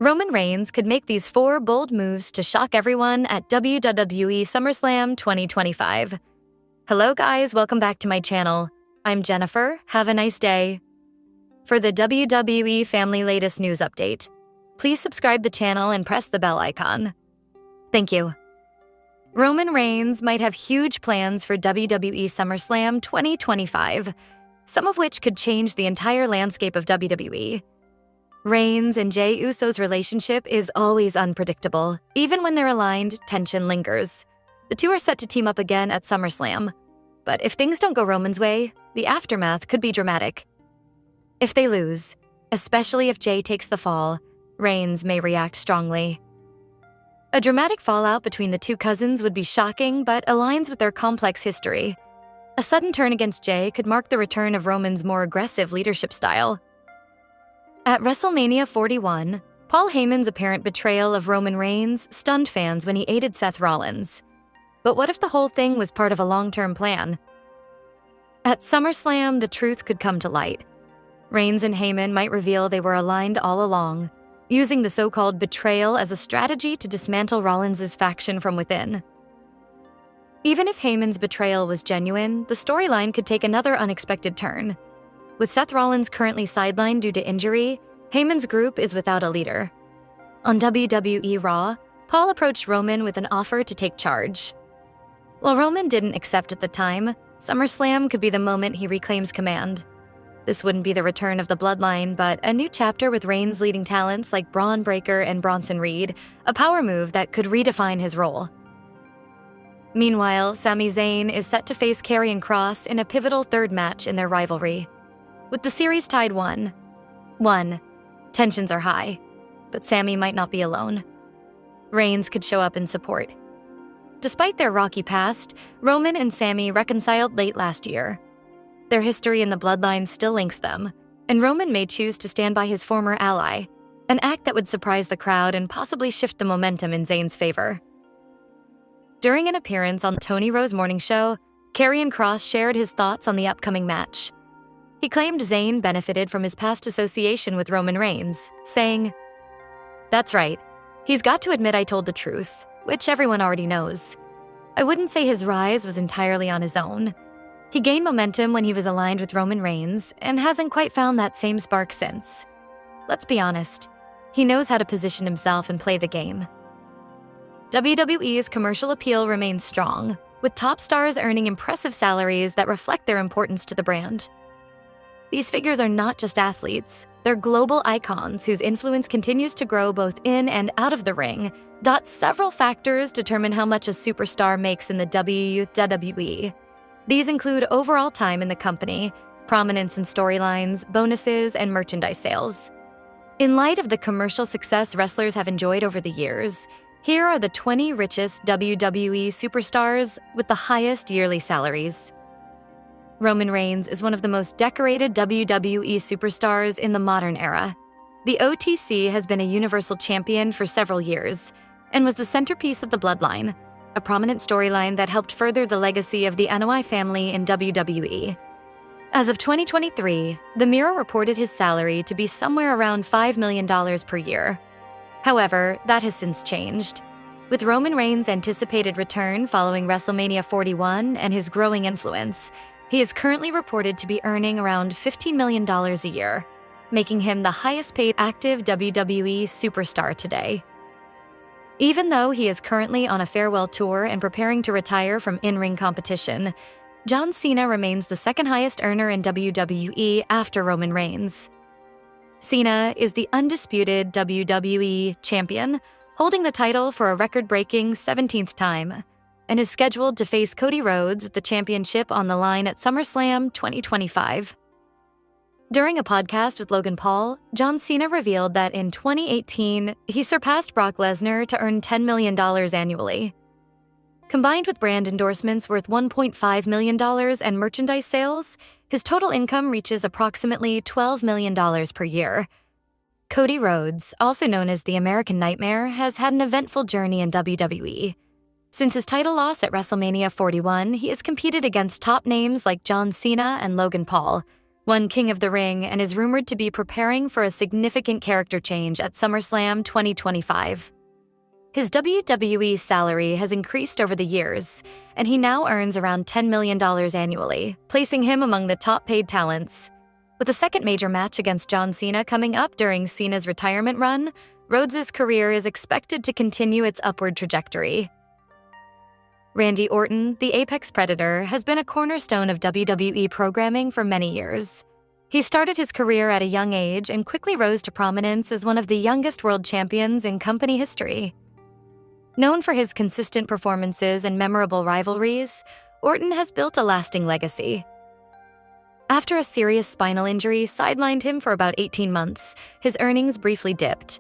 Roman Reigns could make these 4 bold moves to shock everyone at WWE SummerSlam 2025. Hello guys, welcome back to my channel. I'm Jennifer, have a nice day. For the WWE family latest news update, please subscribe the channel and press the bell icon. Thank you. Roman Reigns might have huge plans for WWE SummerSlam 2025, some of which could change the entire landscape of WWE. Reigns and Jey Uso's relationship is always unpredictable. Even when they're aligned, tension lingers. The two are set to team up again at SummerSlam. But if things don't go Roman's way, the aftermath could be dramatic. If they lose, especially if Jey takes the fall, Reigns may react strongly. A dramatic fallout between the two cousins would be shocking, but aligns with their complex history. A sudden turn against Jey could mark the return of Roman's more aggressive leadership style. At WrestleMania 41, Paul Heyman's apparent betrayal of Roman Reigns stunned fans when he aided Seth Rollins. But what if the whole thing was part of a long-term plan? At SummerSlam, the truth could come to light. Reigns and Heyman might reveal they were aligned all along, using the so-called betrayal as a strategy to dismantle Rollins' faction from within. Even if Heyman's betrayal was genuine, the storyline could take another unexpected turn. With Seth Rollins currently sidelined due to injury, Heyman's group is without a leader. On WWE Raw, Paul approached Roman with an offer to take charge. While Roman didn't accept at the time, SummerSlam could be the moment he reclaims command. This wouldn't be the return of the bloodline, but a new chapter with Reigns leading talents like Braun Breaker and Bronson Reed, a power move that could redefine his role. Meanwhile, Sami Zayn is set to face Karrion Kross in a pivotal third match in their rivalry. With the series tied 1-1, tensions are high, but Sami might not be alone. Reigns could show up in support. Despite their rocky past, Roman and Sami reconciled late last year. Their history in the bloodline still links them, and Roman may choose to stand by his former ally, an act that would surprise the crowd and possibly shift the momentum in Zayn's favor. During an appearance on Tony Rose's morning show, Karrion Kross shared his thoughts on the upcoming match. He claimed Zayn benefited from his past association with Roman Reigns, saying, "That's right. He's got to admit I told the truth, which everyone already knows. I wouldn't say his rise was entirely on his own. He gained momentum when he was aligned with Roman Reigns and hasn't quite found that same spark since. Let's be honest, he knows how to position himself and play the game." WWE's commercial appeal remains strong, with top stars earning impressive salaries that reflect their importance to the brand. These figures are not just athletes, they're global icons whose influence continues to grow both in and out of the ring. Several factors determine how much a superstar makes in the WWE. These include overall time in the company, prominence in storylines, bonuses, and merchandise sales. In light of the commercial success wrestlers have enjoyed over the years, here are the 20 richest WWE superstars with the highest yearly salaries. Roman Reigns is one of the most decorated WWE superstars in the modern era. The OTC has been a Universal Champion for several years and was the centerpiece of the Bloodline, a prominent storyline that helped further the legacy of the anoa'i family in WWE. As of 2023, the Mirror reported his salary to be somewhere around $5 million per year. However, that has since changed. With Roman Reigns' anticipated return following WrestleMania 41 and his growing influence, he is currently reported to be earning around $15 million a year, making him the highest-paid active WWE superstar today. Even though he is currently on a farewell tour and preparing to retire from in-ring competition, John Cena remains the second highest earner in WWE after Roman Reigns. Cena is the undisputed WWE champion, holding the title for a record-breaking 17th time, and is scheduled to face Cody Rhodes with the championship on the line at SummerSlam 2025. During a podcast with Logan Paul, John Cena revealed that in 2018, he surpassed Brock Lesnar to earn $10 million annually. Combined with brand endorsements worth $1.5 million and merchandise sales, his total income reaches approximately $12 million per year. Cody Rhodes, also known as the American Nightmare, has had an eventful journey in WWE. Since his title loss at WrestleMania 41, he has competed against top names like John Cena and Logan Paul, one King of the Ring, and is rumored to be preparing for a significant character change at SummerSlam 2025. His WWE salary has increased over the years, and he now earns around $10 million annually, placing him among the top-paid talents. With a second major match against John Cena coming up during Cena's retirement run, Rhodes' career is expected to continue its upward trajectory. Randy Orton, the Apex Predator, has been a cornerstone of WWE programming for many years. He started his career at a young age and quickly rose to prominence as one of the youngest world champions in company history. Known for his consistent performances and memorable rivalries, Orton has built a lasting legacy. After a serious spinal injury sidelined him for about 18 months, his earnings briefly dipped.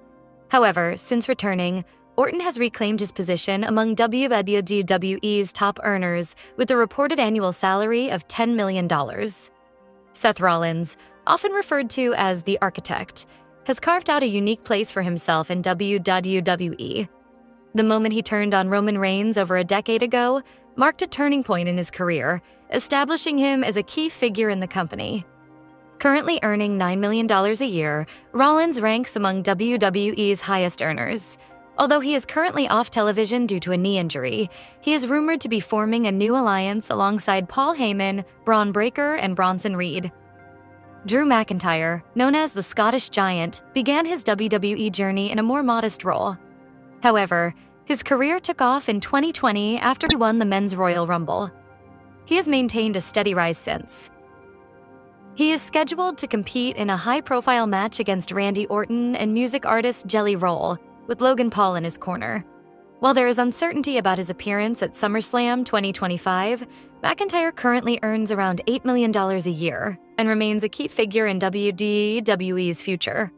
However, since returning, Orton has reclaimed his position among WWE's top earners with a reported annual salary of $10 million. Seth Rollins, often referred to as the Architect, has carved out a unique place for himself in WWE. The moment he turned on Roman Reigns over a decade ago marked a turning point in his career, establishing him as a key figure in the company. Currently earning $9 million a year, Rollins ranks among WWE's highest earners. Although he is currently off television due to a knee injury, he is rumored to be forming a new alliance alongside Paul Heyman, Braun Breaker, and Bronson Reed. Drew McIntyre, known as the Scottish Giant, began his WWE journey in a more modest role. However, his career took off in 2020 after he won the Men's Royal Rumble. He has maintained a steady rise since. He is scheduled to compete in a high-profile match against Randy Orton and music artist Jelly Roll, with Logan Paul in his corner. While there is uncertainty about his appearance at SummerSlam 2025, McIntyre currently earns around $8 million a year and remains a key figure in WWE's future.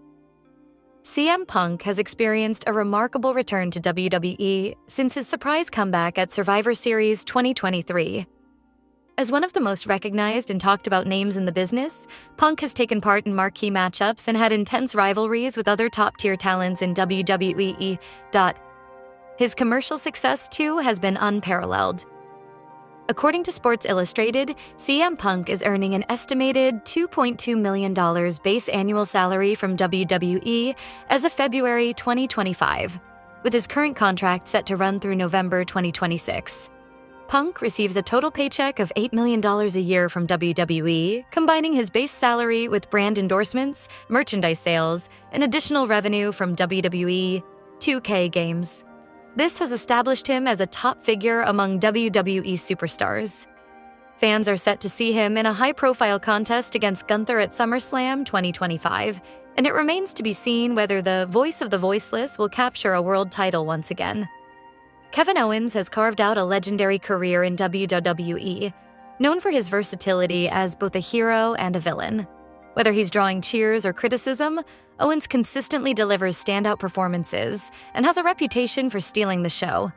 CM Punk has experienced a remarkable return to WWE since his surprise comeback at Survivor Series 2023. As one of the most recognized and talked about names in the business, Punk has taken part in marquee matchups and had intense rivalries with other top-tier talents in WWE. His commercial success, too, has been unparalleled. According to Sports Illustrated, CM Punk is earning an estimated $2.2 million base annual salary from WWE as of February 2025, with his current contract set to run through November 2026. Punk receives a total paycheck of $8 million a year from WWE, combining his base salary with brand endorsements, merchandise sales, and additional revenue from WWE 2K games. This has established him as a top figure among WWE superstars. Fans are set to see him in a high-profile contest against Gunther at SummerSlam 2025, and it remains to be seen whether the voice of the voiceless will capture a world title once again. Kevin Owens has carved out a legendary career in WWE, known for his versatility as both a hero and a villain. Whether he's drawing cheers or criticism, Owens consistently delivers standout performances and has a reputation for stealing the show.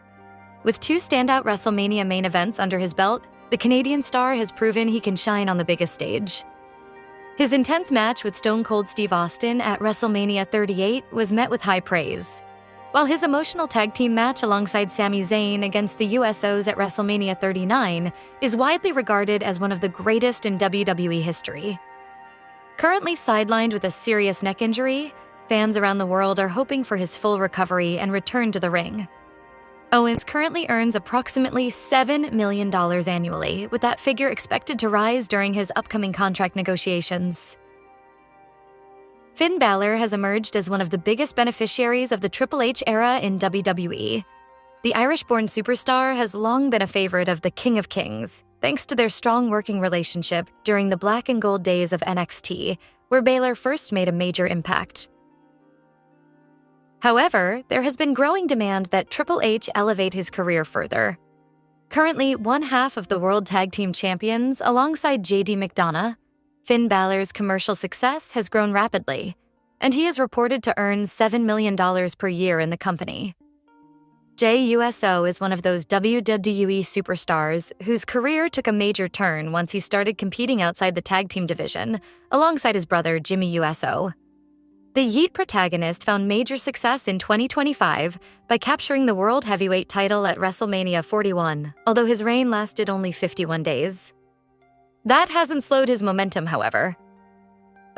With 2 standout WrestleMania main events under his belt, the Canadian star has proven he can shine on the biggest stage. His intense match with Stone Cold Steve Austin at WrestleMania 38 was met with high praise, while his emotional tag team match alongside Sami Zayn against the USOs at WrestleMania 39 is widely regarded as one of the greatest in WWE history. Currently sidelined with a serious neck injury, fans around the world are hoping for his full recovery and return to the ring. Owens currently earns approximately $7 million annually, with that figure expected to rise during his upcoming contract negotiations. Finn Balor has emerged as one of the biggest beneficiaries of the Triple H era in WWE. The Irish-born superstar has long been a favorite of the King of Kings, thanks to their strong working relationship during the black and gold days of NXT, where Balor first made a major impact. However, there has been growing demand that Triple H elevate his career further. Currently, one half of the World Tag Team Champions, alongside JD McDonough, Finn Balor's commercial success has grown rapidly, and he is reported to earn $7 million per year in the company. Jey Uso is one of those WWE superstars whose career took a major turn once he started competing outside the tag team division, alongside his brother Jimmy Uso. The Yeet protagonist found major success in 2025 by capturing the World Heavyweight title at WrestleMania 41, although his reign lasted only 51 days. That hasn't slowed his momentum, however.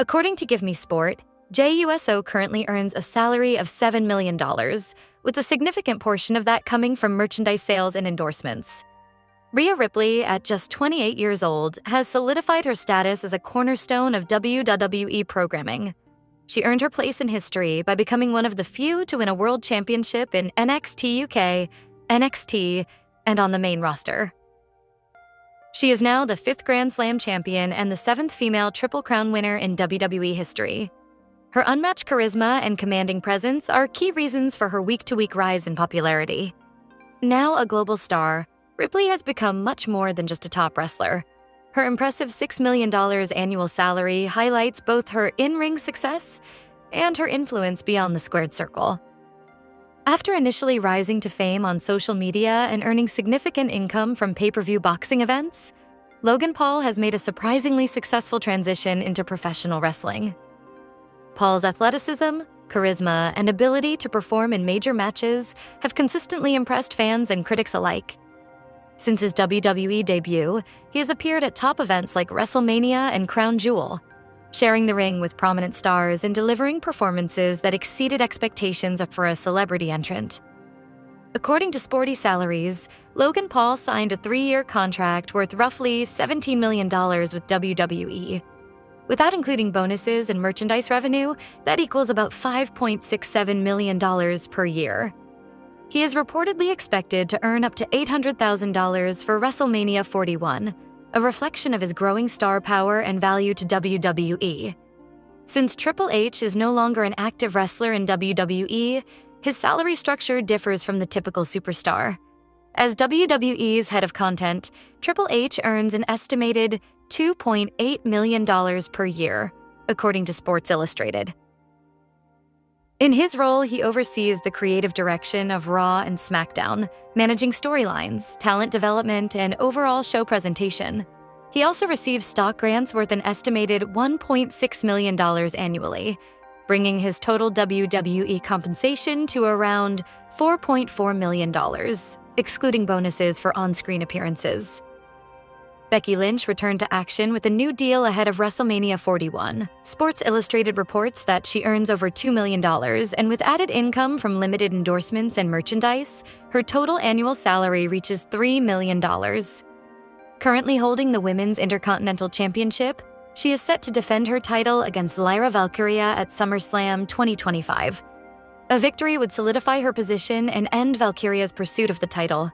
According to Give Me Sport, JUSO currently earns a salary of $7 million, with a significant portion of that coming from merchandise sales and endorsements. Rhea Ripley, at just 28 years old, has solidified her status as a cornerstone of WWE programming. She earned her place in history by becoming one of the few to win a world championship in NXT UK, NXT, and on the main roster. She is now the 5th Grand Slam champion and the 7th female Triple Crown winner in WWE history. Her unmatched charisma and commanding presence are key reasons for her week-to-week rise in popularity. Now a global star, Ripley has become much more than just a top wrestler. Her impressive $6 million annual salary highlights both her in-ring success and her influence beyond the squared circle. After initially rising to fame on social media and earning significant income from pay-per-view boxing events, Logan Paul has made a surprisingly successful transition into professional wrestling. Paul's athleticism, charisma, and ability to perform in major matches have consistently impressed fans and critics alike. Since his WWE debut, he has appeared at top events like WrestleMania and Crown Jewel, sharing the ring with prominent stars and delivering performances that exceeded expectations for a celebrity entrant. According to Sporty Salaries, Logan Paul signed a 3-year contract worth roughly $17 million with WWE. Without including bonuses and merchandise revenue, that equals about $5.67 million per year. He is reportedly expected to earn up to $800,000 for WrestleMania 41, a reflection of his growing star power and value to WWE. Since Triple H is no longer an active wrestler in WWE, his salary structure differs from the typical superstar. As WWE's head of content, Triple H earns an estimated $2.8 million per year, according to Sports Illustrated. In his role, he oversees the creative direction of Raw and SmackDown, managing storylines, talent development, and overall show presentation. He also receives stock grants worth an estimated $1.6 million annually, bringing his total WWE compensation to around $4.4 million, excluding bonuses for on-screen appearances. Becky Lynch returned to action with a new deal ahead of WrestleMania 41. Sports Illustrated reports that she earns over $2 million, and with added income from limited endorsements and merchandise, her total annual salary reaches $3 million. Currently holding the Women's Intercontinental Championship, she is set to defend her title against Lyra Valkyria at SummerSlam 2025. A victory would solidify her position and end Valkyria's pursuit of the title.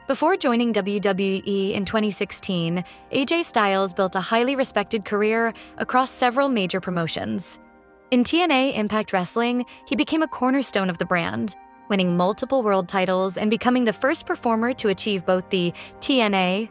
Before joining WWE in 2016, AJ Styles built a highly respected career across several major promotions. In TNA Impact Wrestling, he became a cornerstone of the brand, winning multiple world titles and becoming the first performer to achieve both the TNA,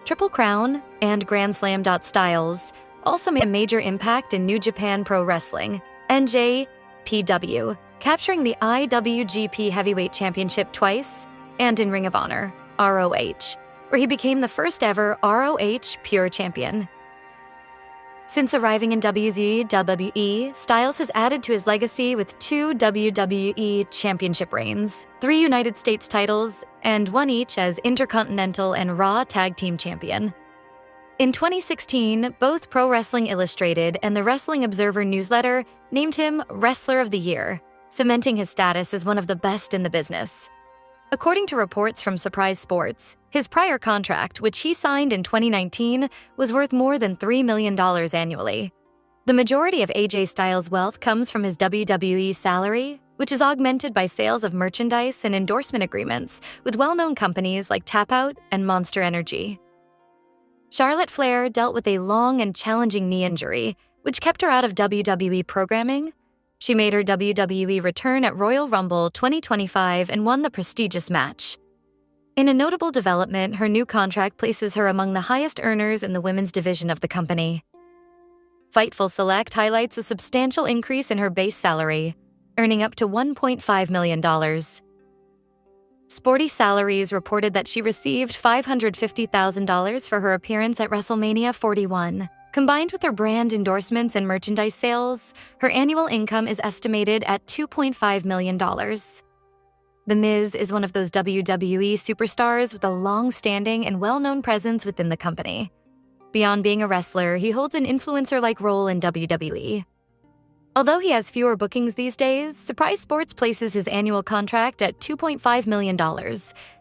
Triple Crown, and Grand Slam. Styles also made a major impact in New Japan Pro Wrestling, NJPW, capturing the IWGP Heavyweight Championship twice, and in Ring of Honor, ROH, where he became the first ever ROH Pure Champion. Since arriving in WWE, Styles has added to his legacy with 2 WWE Championship reigns, 3 United States titles, and 1 each as Intercontinental and Raw Tag Team Champion. In 2016, both Pro Wrestling Illustrated and the Wrestling Observer newsletter named him Wrestler of the Year, cementing his status as one of the best in the business. According to reports from Surprise Sports, his prior contract, which he signed in 2019, was worth more than $3 million annually. The majority of AJ Styles' wealth comes from his WWE salary, which is augmented by sales of merchandise and endorsement agreements with well-known companies like Tapout and Monster Energy. Charlotte Flair dealt with a long and challenging knee injury, which kept her out of WWE programming. She made her WWE return at Royal Rumble 2025 and won the prestigious match. In a notable development, her new contract places her among the highest earners in the women's division of the company. Fightful Select highlights a substantial increase in her base salary, earning up to $1.5 million. Sporty Salaries reported that she received $550,000 for her appearance at WrestleMania 41. Combined with her brand endorsements and merchandise sales, her annual income is estimated at $2.5 million. The Miz is one of those WWE superstars with a long-standing and well-known presence within the company. Beyond being a wrestler, he holds an influencer-like role in WWE. Although he has fewer bookings these days, Surprise Sports places his annual contract at $2.5 million,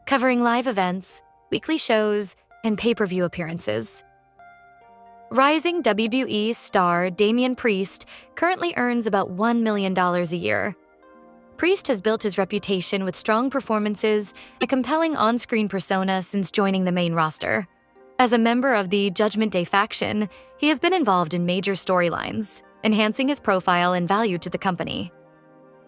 covering live events, weekly shows, and pay-per-view appearances. Rising WWE star Damian Priest currently earns about $1 million a year. Priest has built his reputation with strong performances and a compelling on-screen persona since joining the main roster. As a member of the Judgment Day faction, he has been involved in major storylines, enhancing his profile and value to the company.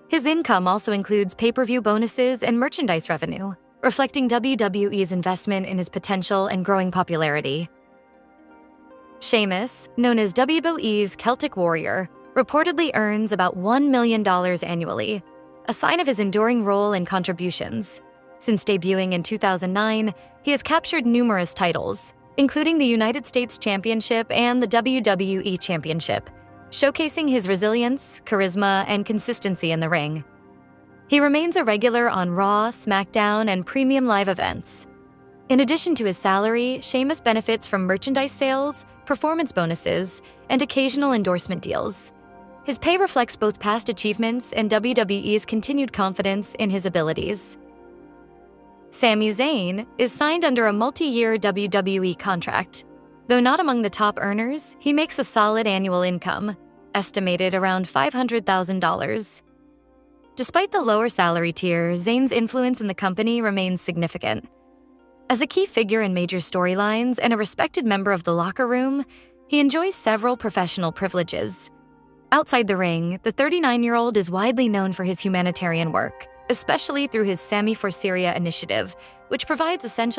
His income also includes pay-per-view bonuses and merchandise revenue, reflecting WWE's investment in his potential and growing popularity. Sheamus, known as WWE's Celtic Warrior, reportedly earns about $1 million annually, a sign of his enduring role and contributions. Since debuting in 2009, he has captured numerous titles, including the United States Championship and the WWE Championship, showcasing his resilience, charisma, and consistency in the ring. He remains a regular on Raw, SmackDown, and premium live events. In addition to his salary, Sheamus benefits from merchandise sales, performance bonuses, and occasional endorsement deals. His pay reflects both past achievements and WWE's continued confidence in his abilities. Sami Zayn is signed under a multi-year WWE contract. Though not among the top earners, he makes a solid annual income, estimated around $500,000. Despite the lower salary tier, Zayn's influence in the company remains significant. As a key figure in major storylines and a respected member of the locker room, he enjoys several professional privileges. Outside the ring, the 39-year-old is widely known for his humanitarian work, especially through his Sammy for Syria initiative, which provides essential